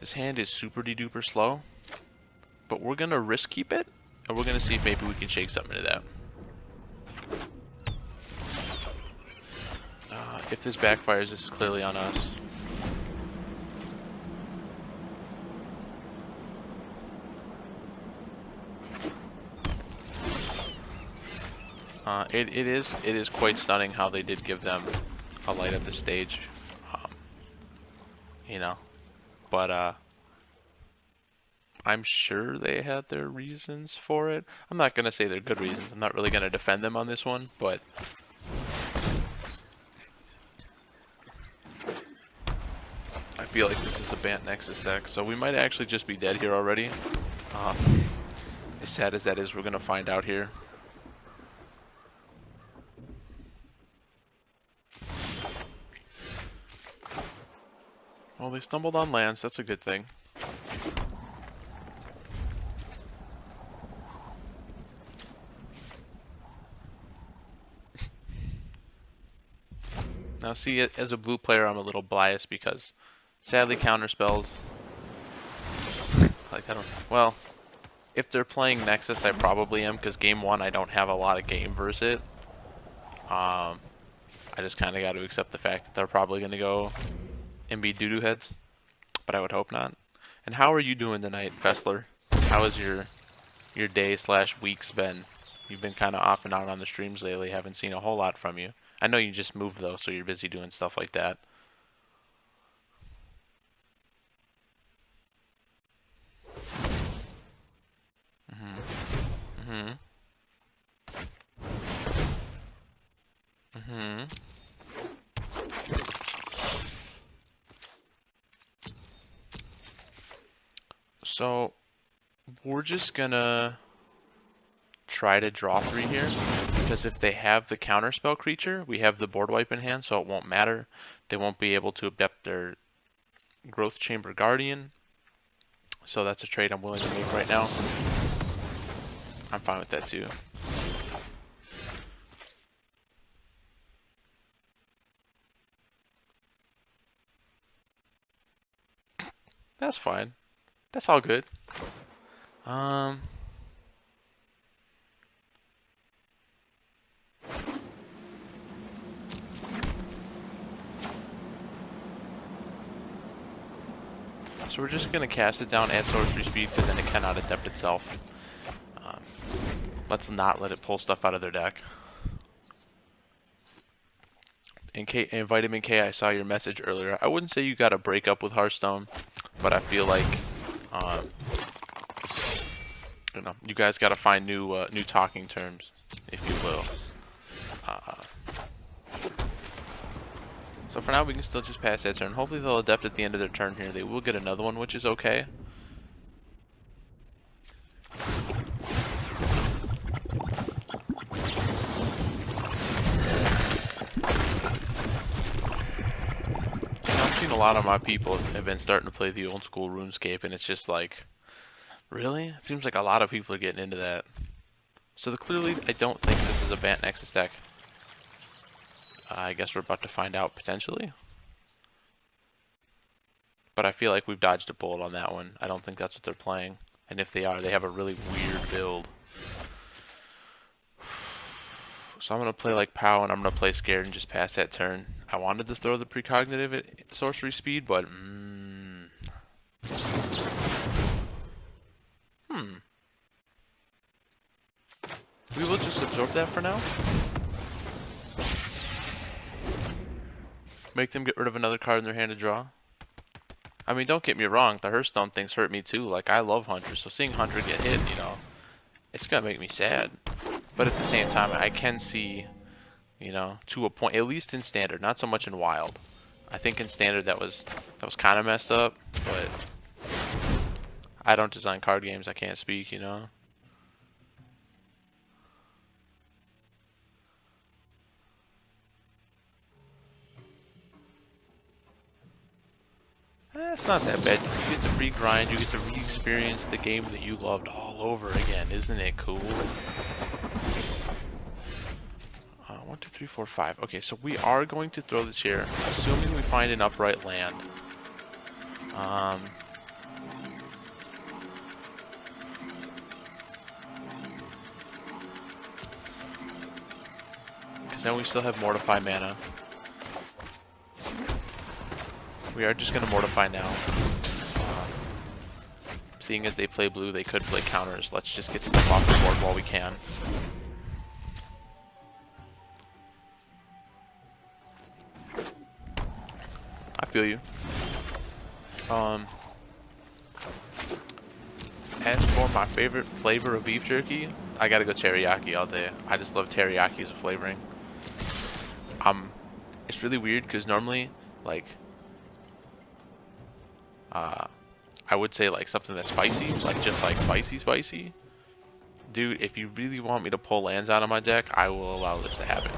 This hand is super duper slow, but we're gonna risk keep it, and we're gonna see if maybe we can shake something into that. If this backfires, this is clearly on us. It is quite stunning how they did give them a light at the stage, you know, but I'm sure they had their reasons for it. I'm not gonna say they're good reasons. I'm not really gonna defend them on this one, but I feel like this is a Bant Nexus deck, so we might actually just be dead here already. As sad as that is, we're gonna find out here. Well, they stumbled on lands, that's a good thing. Now see, as a blue player, I'm a little biased because sadly counterspells, like I don't, well, if they're playing Nexus, I probably am, because game one I don't have a lot of game versus it. I just kind of got to accept the fact that they're probably going to go and be doo-doo heads, but I would hope not. And how are you doing tonight, Fessler? How has your day / weeks been? You've been kind of off and on the streams lately, haven't seen a whole lot from you. I know you just moved though, so you're busy doing stuff like that. So we're just gonna try to draw 3 here, because if they have the counterspell creature, we have the board wipe in hand, so it won't matter. They won't be able to adept their Growth Chamber Guardian, so that's a trade I'm willing to make right now. I'm fine with that too. That's fine. That's all good. So we're just going to cast it down at sorcery speed, because then it cannot adept itself. Let's not let it pull stuff out of their deck. And Vitamin K, I saw your message earlier. I wouldn't say you got to break up with Hearthstone, but I feel like you know, you guys got to find new talking terms, if you will. So for now, we can still just pass that turn. Hopefully they'll adept at the end of their turn here. They will get another one, which is okay. I've seen a lot of my people have been starting to play the old school RuneScape, and it's just like, really? It seems like a lot of people are getting into that. So clearly, I don't think this is a Bant Nexus deck. I guess we're about to find out, potentially. But I feel like we've dodged a bullet on that one. I don't think that's what they're playing. And if they are, they have a really weird build. So I'm going to play like POW, and I'm going to play scared and just pass that turn. I wanted to throw the precognitive at sorcery speed, but... We will just absorb that for now. Make them get rid of another card in their hand to draw. I mean, don't get me wrong, the Hearthstone things hurt me too. Like, I love Hunter, so seeing Hunter get hit, you know, it's gonna make me sad. But at the same time, I can see, you know, to a point, at least in Standard, not so much in Wild. I think in Standard that was kind of messed up, but I don't design card games, I can't speak, you know. It's not that bad. You get to re-grind, you get to re-experience the game that you loved all over again. Isn't it cool? 1, 2, 3, 4, 5. Okay, so we are going to throw this here, assuming we find an upright land. then we still have Mortify mana. We are just going to Mortify now. Seeing as they play blue, they could play counters. Let's just get stuff off the board while we can. I feel you. As for my favorite flavor of beef jerky, I gotta go teriyaki all day. I just love teriyaki as a flavoring. It's really weird because normally, like, I would say like something that's spicy, like just like spicy. Dude, if you really want me to pull lands out of my deck, I will allow this to happen.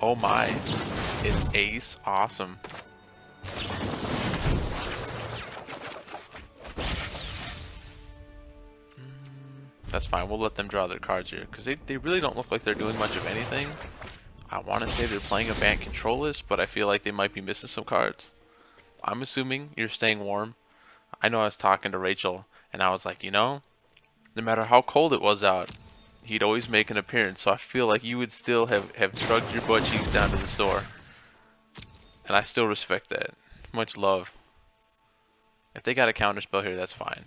Oh my, it's ace, awesome. That's fine, we'll let them draw their cards here, because they really don't look like they're doing much of anything. I want to say they're playing a Bant Control list, but I feel like they might be missing some cards. I'm assuming you're staying warm. I know I was talking to Rachel, and I was like, you know, no matter how cold it was out, he'd always make an appearance, so I feel like you would still have drugged your butt cheeks down to the store. And I still respect that. Much love. If they got a counterspell here, that's fine.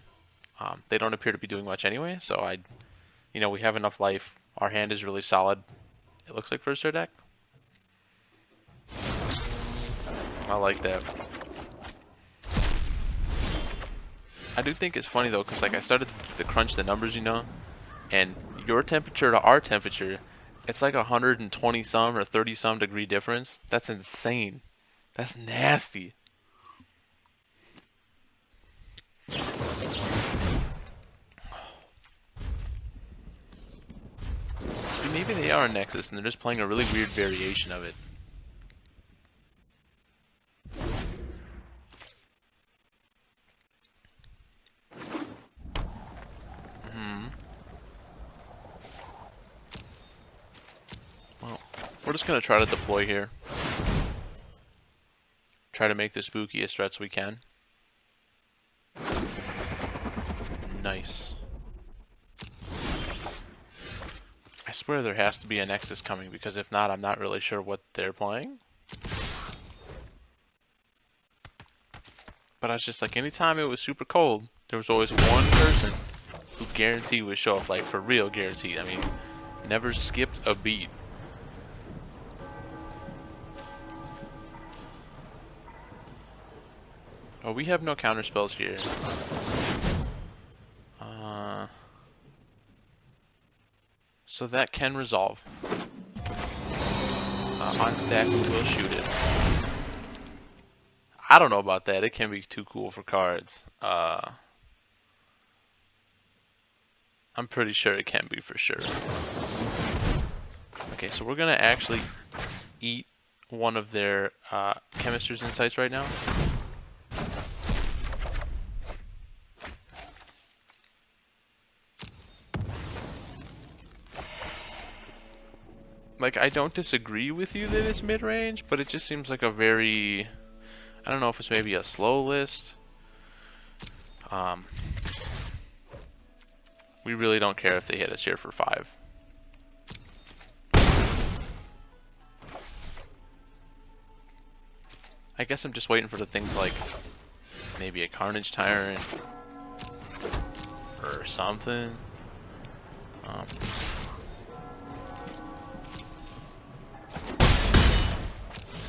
They don't appear to be doing much anyway, so you know, we have enough life. Our hand is really solid, it looks like, for their deck. I like that. I do think it's funny though, because like I started to crunch the numbers, you know, and your temperature to our temperature, it's like 120 some or 30 some degree difference. That's insane. That's nasty. See, maybe they are a Nexus and they're just playing a really weird variation of it. Well, we're just going to try to deploy here. Try to make the spookiest threats we can. Nice. I swear there has to be a Nexus coming, because if not, I'm not really sure what they're playing. But I was just like, anytime it was super cold, there was always one person who guaranteed would show up, like for real guaranteed. I mean, never skipped a beat. Oh, we have no counter spells here. So that can resolve. On stack, we will shoot it. I don't know about that. It can be too cool for cards. I'm pretty sure it can be for sure. Okay, so we're gonna actually eat one of their Chemist's Insights right now. Like, I don't disagree with you that it's mid-range, but it just seems like a very... I don't know if it's maybe a slow list. We really don't care if they hit us here for 5. I guess I'm just waiting for the things like maybe a Carnage Tyrant or something.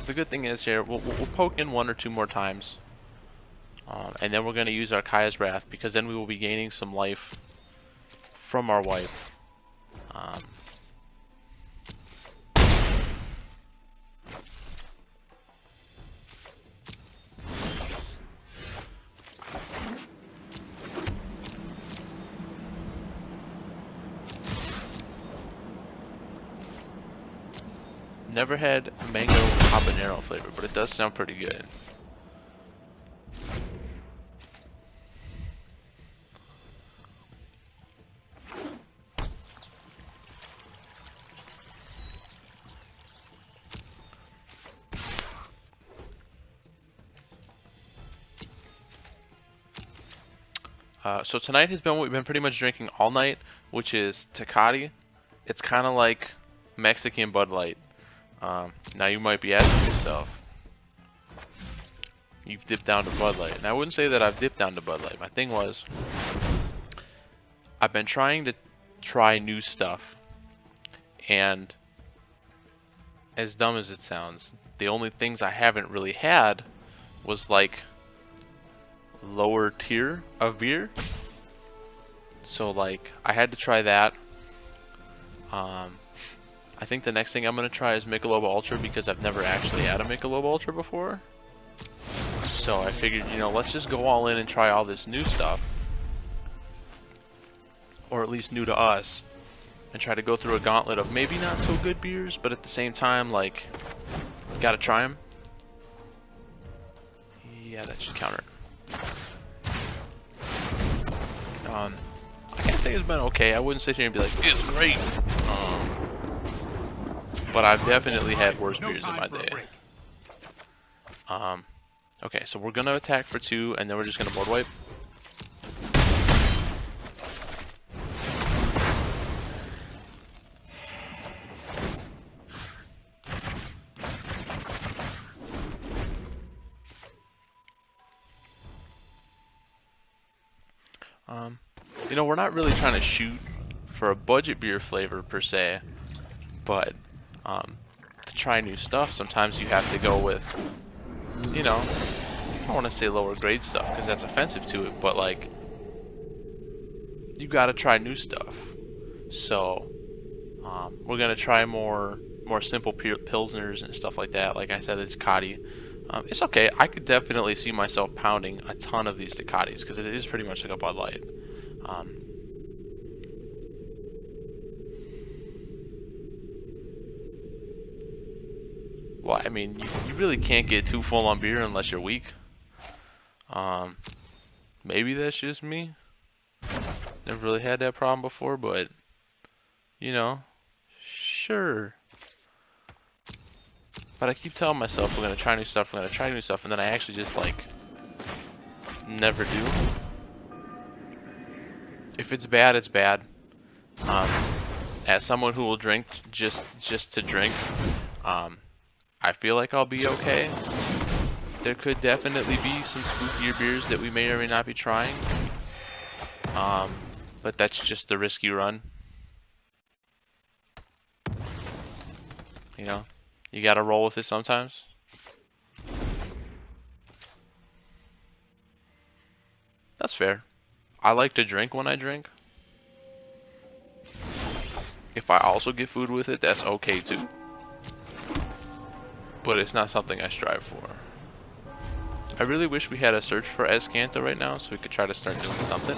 The good thing is here, we'll poke in 1 or 2 more times. And then we're going to use our Kaya's Wrath, because then we will be gaining some life from our wife. Never had mango habanero flavor, but it does sound pretty good. So tonight has been what we've been pretty much drinking all night, which is Tecate. It's kind of like Mexican Bud Light. Now you might be asking yourself, you've dipped down to Bud Light. And I wouldn't say that I've dipped down to Bud Light. My thing was, I've been trying to try new stuff. And as dumb as it sounds, the only things I haven't really had was like lower tier of beer. So like I had to try that. I think the next thing I'm gonna try is Michelob Ultra because I've never actually had a Michelob Ultra before. So I figured, you know, let's just go all in and try all this new stuff, or at least new to us, and try to go through a gauntlet of maybe not so good beers, but at the same time, like, gotta try them. Yeah, that should counter it. I can't say it's been okay. I wouldn't sit here and be like, it's great. But I've definitely had worse beers in my day. Okay, so we're gonna attack for 2, and then we're just gonna board wipe. You know, we're not really trying to shoot for a budget beer flavor per se, but to try new stuff, sometimes you have to go with, you know, I don't want to say lower grade stuff because that's offensive to it, but like, you got to try new stuff. So we're gonna try more simple pilsners and stuff like that. Like I said, it's Tecate. It's okay. I could definitely see myself pounding a ton of these Tecates because it is pretty much like a Bud Light. Well, I mean, you really can't get too full on beer unless you're weak. Maybe that's just me. Never really had that problem before, but you know, sure. But I keep telling myself we're gonna try new stuff, we're gonna try new stuff, and then I actually just like never do. If it's bad, it's bad. As someone who will drink just to drink, I feel like I'll be okay. There could definitely be some spookier beers that we may or may not be trying. But that's just the risk you run. You know, you gotta roll with it sometimes. That's fair. I like to drink when I drink. If I also get food with it, that's okay too. But it's not something I strive for. I really wish we had a search for Escanta right now so we could try to start doing something.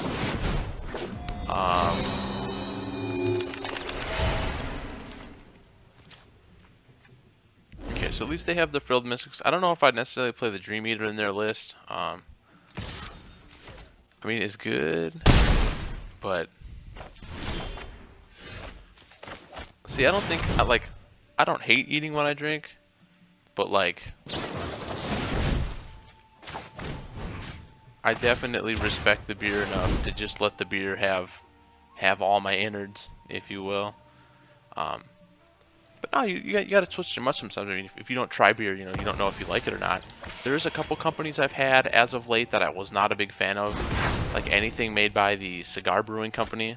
Okay, so at least they have the Frilled Mystics. I don't know if I'd necessarily play the Dream Eater in their list. I mean, it's good, but see, I don't think I don't hate eating when I drink, but like, I definitely respect the beer enough to just let the beer have all my innards, if you will. But no, you got to twitch too much sometimes. I mean, if you don't try beer, you know, you don't know if you like it or not. There's a couple companies I've had as of late that I was not a big fan of, like anything made by the Cigar Brewing Company.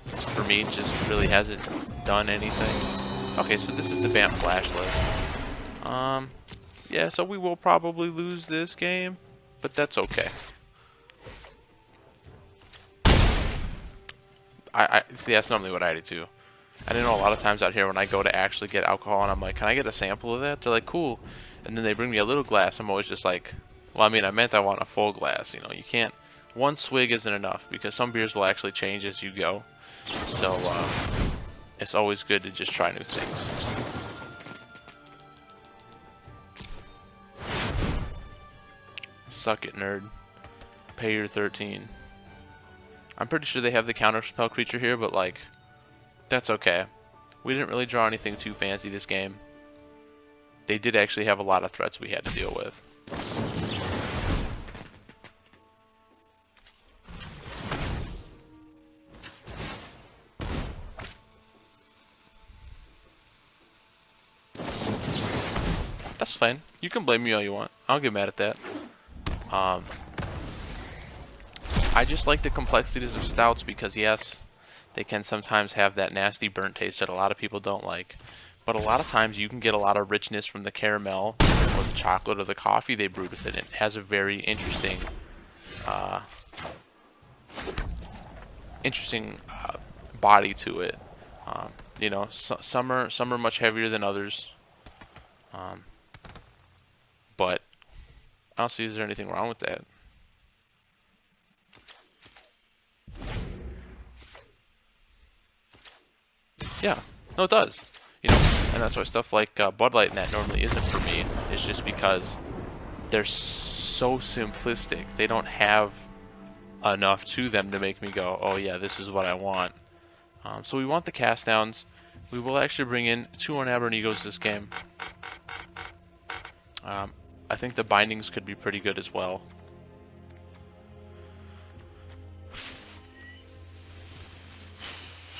For me, just really hasn't done anything. Okay, so this is the Bant Flash list. Yeah, so we will probably lose this game, but that's okay. I see, that's normally what I do too. I know a lot of times out here when I go to actually get alcohol and I'm like, can I get a sample of that? They're like, cool. And then they bring me a little glass. I'm always just like, well, I mean, I meant I want a full glass. You know, you can't, one swig isn't enough because some beers will actually change as you go. So it's always good to just try new things. Suck it, nerd. Pay your 13. I'm pretty sure they have the counter spell creature here, but like, that's okay. We didn't really draw anything too fancy this game. They did actually have a lot of threats we had to deal with. fine. You can blame me all you want. I don't get mad at that. I just like the complexities of stouts because, yes, they can sometimes have that nasty burnt taste that a lot of people don't like. But a lot of times you can get a lot of richness from the caramel or the chocolate or the coffee they brewed with it. It has a very interesting body to it. You know, some are much heavier than others. But I don't see is there anything wrong with that. Yeah, no, it does. You know, and that's why stuff like Bud Light and that normally isn't for me. It's just because they're so simplistic. They don't have enough to them to make me go, oh yeah, this is what I want. So we want the cast downs. We will actually bring in 2 on Abernegos this game. I think the bindings could be pretty good as well.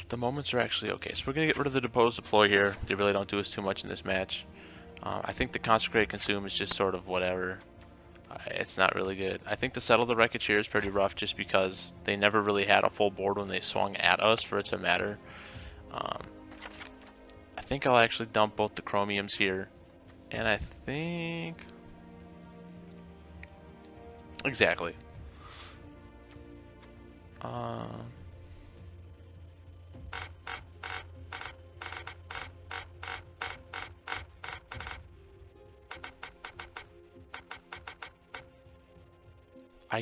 The moments are actually okay, so we're going to get rid of the Depose Deploy here. They really don't do us too much in this match. I think the Consecrate Consume is just sort of whatever. It's not really good. I think the Settle the Wreckage here is pretty rough just because they never really had a full board when they swung at us for it to matter. I think I'll actually dump both the Chromiums here. And I think... Exactly. I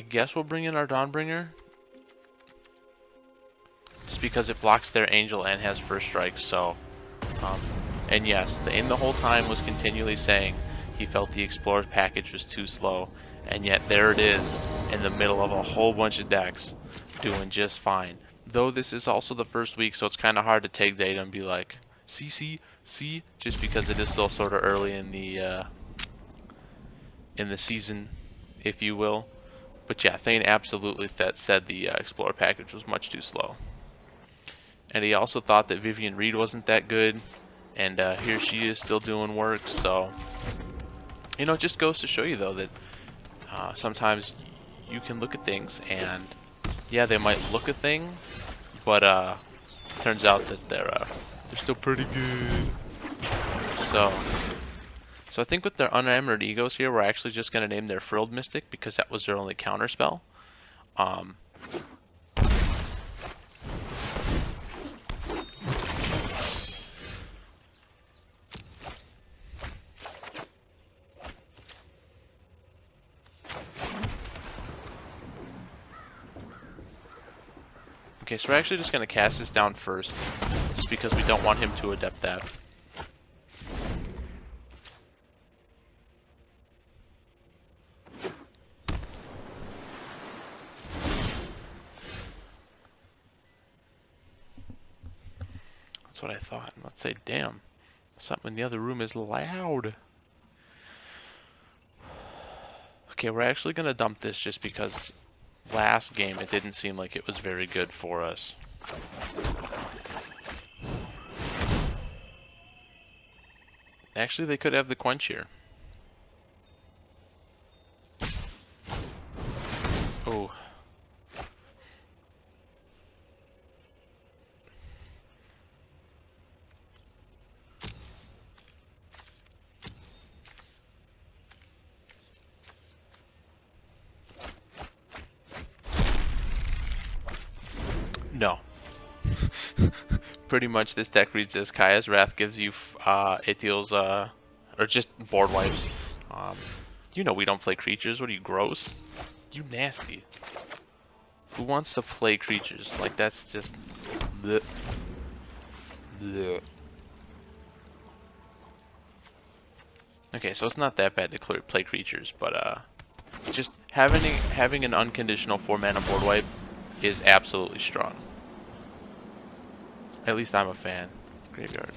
guess we'll bring in our Dawnbringer. Just because it blocks their Angel and has first strike, so... and yes, the whole time was continually saying he felt the Explorer package was too slow. And yet there it is, in the middle of a whole bunch of decks, doing just fine. Though this is also the first week, so it's kind of hard to take data and be like, see, just because it is still sort of early in the season, if you will. But yeah, Thane absolutely said the Explorer package was much too slow. And he also thought that Vivian Reed wasn't that good, and here she is still doing work, so... You know, it just goes to show you, though, that sometimes you can look at things, and yeah, they might look a thing, but turns out that they're still pretty good. So I think with their Unemerald Egos here, we're actually just going to name their Frilled Mystic because that was their only counter spell. Okay, so we're actually just going to cast this down first, just because we don't want him to adept that. That's what I thought. Let's say, damn, something in the other room is loud. Okay, we're actually going to dump this just because last game it didn't seem like it was very good for us. Actually, they could have the Quench here. Oh. No. Pretty much this deck reads as Kaya's Wrath gives you, it deals, or just board wipes. You know we don't play creatures. What are you, gross? You nasty. Who wants to play creatures? Like, that's just... bleh. Bleh. Okay, so it's not that bad to play creatures, but, just having an unconditional 4-mana board wipe is absolutely strong. At least I'm a fan. Graveyard.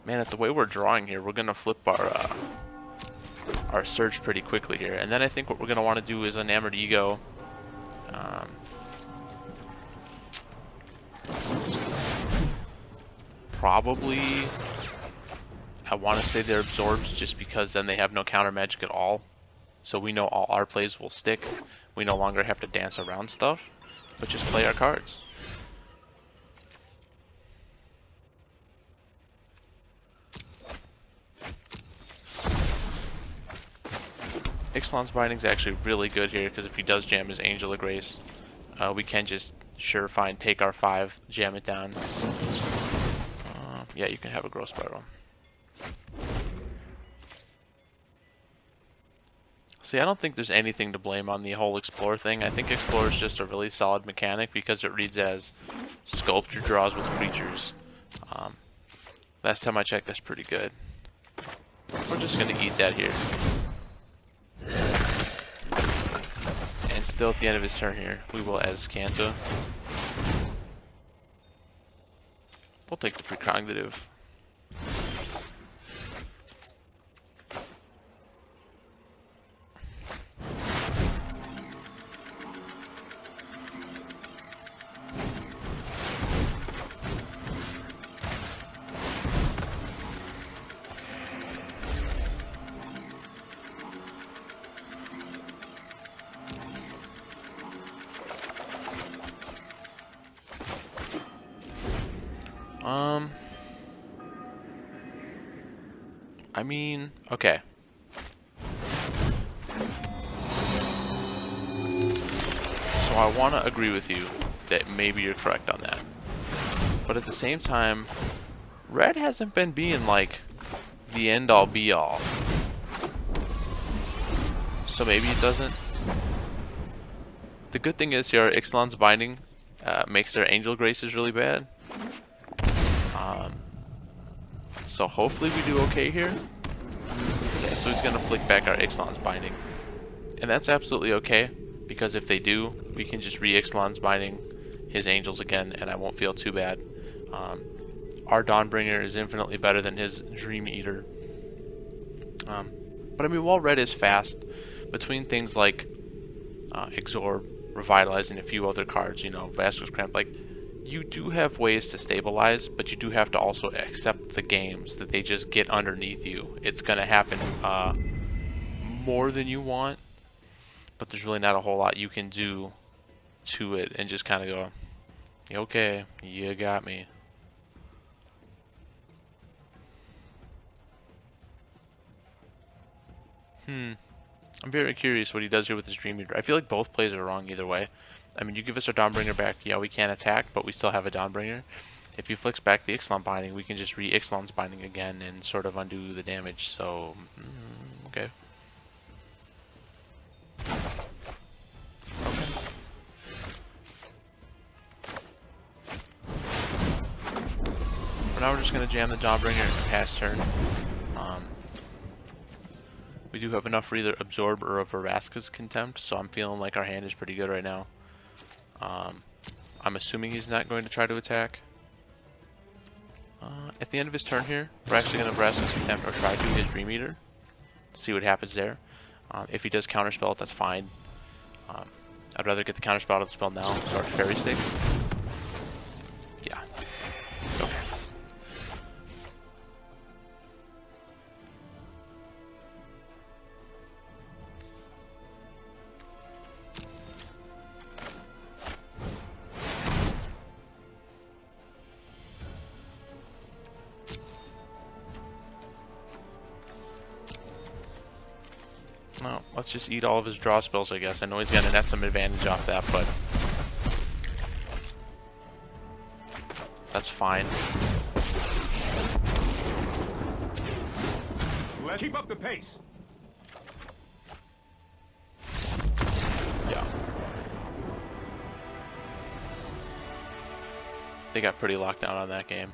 Man, at the way we're drawing here, we're gonna flip our search pretty quickly here, and then I think what we're gonna want to do is Enamored Ego. Probably. I want to say they're absorbs just because then they have no counter magic at all. So we know all our plays will stick. We no longer have to dance around stuff, but just play our cards. Ixalan's Binding is actually really good here because if he does jam his Angel of Grace, we can just sure fine take our 5, jam it down. Yeah, you can have a Growth Spiral. See, I don't think there's anything to blame on the whole Explore thing. I think Explore is just a really solid mechanic because it reads as Sculpture draws with creatures. Last time I checked, that's pretty good. We're just going to eat that here. And still at the end of his turn here, we will Azcanta. We'll take the Precognitive. I mean, okay. So I want to agree with you that maybe you're correct on that. But at the same time, red hasn't been being like the end all be all. So maybe it doesn't. The good thing is here, Ixalan's Binding makes their Angel Graces really bad. So hopefully we do okay here. Yeah, so he's gonna flick back our Ixalan's Binding. And that's absolutely okay, because if they do, we can just re-Ixalan's Binding his Angels again, and I won't feel too bad. Our Dawnbringer is infinitely better than his Dream Eater. But I mean, while red is fast, between things like Exorb, Revitalizing, a few other cards, you know, Vasquez Cramp, like, you do have ways to stabilize, but you do have to also accept the games that they just get underneath you. It's going to happen more than you want, but there's really not a whole lot you can do to it and just kind of go, okay, you got me. I'm very curious what he does here with his Dream Eater. I feel like both plays are wrong either way. I mean, you give us our Dawnbringer back, yeah, we can't attack, but we still have a Dawnbringer. If he flicks back the Ixalan Binding, we can just re-Ixalan's Binding again and sort of undo the damage, so, okay. For now, we're just going to jam the Dawnbringer and pass turn. We do have enough for either Absorb or a Vraska's Contempt, so I'm feeling like our hand is pretty good right now. I'm assuming he's not going to try to attack. At the end of his turn here, we're actually going to Vraska's Contempt or try to his Dream Eater. See what happens there. If he does counterspell it, that's fine. I'd rather get the counterspell of the spell now. Start Fairy Sticks. Yeah. Okay. No, let's just eat all of his draw spells, I guess. I know he's gonna net some advantage off that, but that's fine. Let's keep up the pace. Yeah. They got pretty locked down on that game.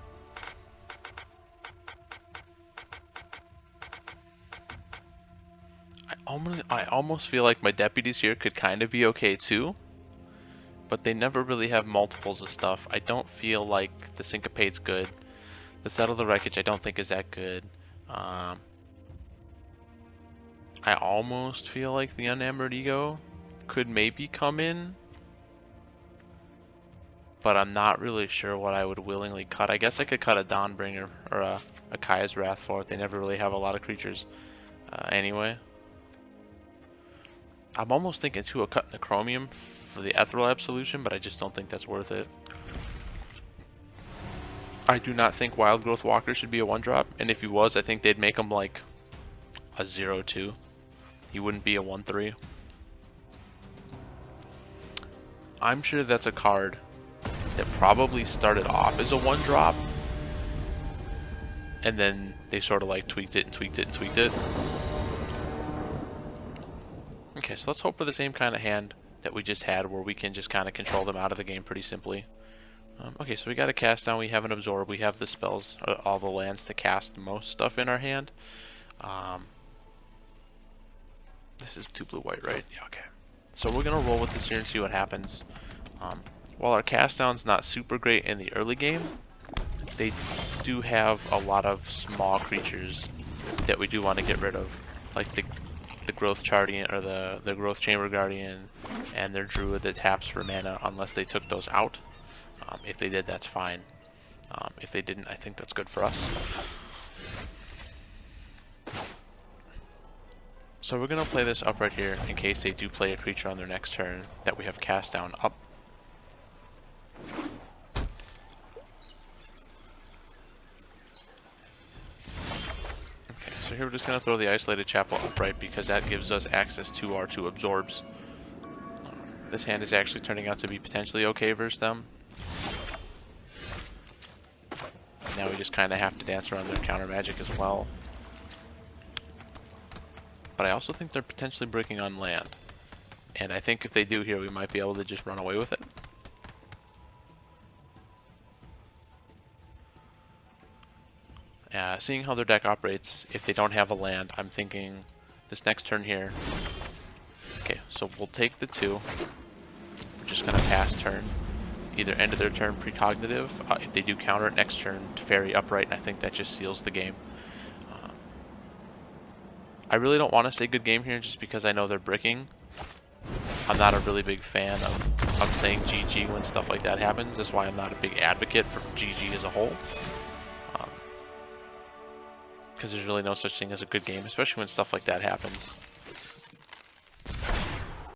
I almost feel like my deputies here could kind of be okay too, but they never really have multiples of stuff. I don't feel like the Syncopate's good. The Settle the Wreckage I don't think is that good. I almost feel like the Unenamored Ego could maybe come in. but I'm not really sure what I would willingly cut. I guess I could cut a Dawnbringer or a Kaya's Wrath for it. They never really have a lot of creatures anyway. I'm almost thinking too of cutting the Chromium for the Ethereal Absolution, but I just don't think that's worth it. I do not think Wild Growth Walker should be a 1-drop, and if he was, I think they'd make him like a 0-2. He wouldn't be a 1-3. I'm sure that's a card that probably started off as a 1-drop, and then they sort of like tweaked it and tweaked it and tweaked it. Okay, so let's hope for the same kind of hand that we just had, where we can just kind of control them out of the game pretty simply. Okay, so we got a cast down, we have an absorb, we have the spells, all the lands to cast most stuff in our hand. This is 2 blue white, right? Yeah, okay. So we're gonna roll with this here and see what happens. While our cast down's not super great in the early game, they do have a lot of small creatures that we do want to get rid of, like the Growth Guardian or the Growth Chamber Guardian and their Druid that taps for mana, unless they took those out. If they did, that's fine. If they didn't, I think that's good for us. So we're gonna play this up right here in case they do play a creature on their next turn that we have cast down up. Okay, so here we're just gonna throw the Isolated Chapel upright because that gives us access to our 2 absorbs. This hand is actually turning out to be potentially okay versus them. Now we just kind of have to dance around their counter magic as well. But I also think they're potentially breaking on land. And I think if they do here, we might be able to just run away with it. Seeing how their deck operates, if they don't have a land, I'm thinking this next turn here. Okay, so we'll take the 2. We're just going to pass turn. Either end of their turn precognitive, if they do counter it next turn to fairy upright, and I think that just seals the game. I really don't want to say good game here just because I know they're bricking. I'm not a really big fan of saying GG when stuff like that happens. That's why I'm not a big advocate for GG as a whole. Because there's really no such thing as a good game, especially when stuff like that happens.